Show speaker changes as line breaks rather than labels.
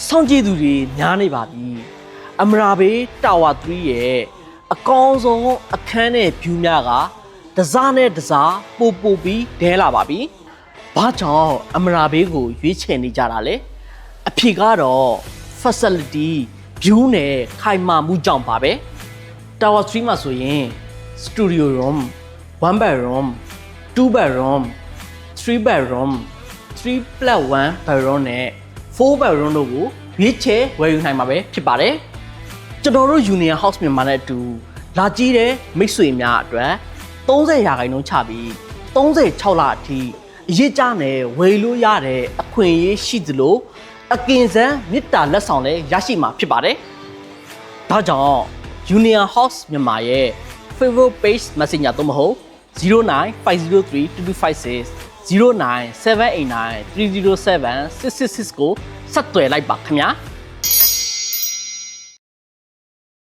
စောင့်ကြည့်သူတွေများနေပါပြီအမရာဘေးတာဝါ3ရဲ့အကောင်းဆုံးအခန်းနဲ့ view များကတစားနဲ့တစားပို့ပြီးဒဲလာပါပြီဘာကြောင့်အမရာဘေးကိုရွေးချယ်နေကြတာလဲအဖြေကတော့ facility view နဲ့ခိုင်မာမှုကြောင့်ပါပဲတာဝါ3မှာဆိုရင် studio room 1 bedroom 2 bedroom 3 bedroom 3+1 bedroom နဲ့4 bedroom တို့ကိုရွေးချယ်ဝယ်ယူနိုင်မှာပဲဖြစ်ပါတယ်ကျွန်တော်တို့ Union House မြန်မာနဲ့အတူလာကြည့်တဲ့မိတ်ဆွေများအတွက်30%ချပြီး36လအထိအရေးကြနဲ့ဝယ်လို့ရတဲ့အခွင့်အရေးရှိသလိုအကင်စမ်းမေတ္တာလက်ဆောင်လည်းရရှိမှာဖြစ်ပါတယ်ဒါကြောင့် Union House မြန်မာရဲ့ favorite page messenger သို့မဟုတ်0950322256 0978930766ကိုဆက်သွယ်လိုက်ပါခင်ဗျာ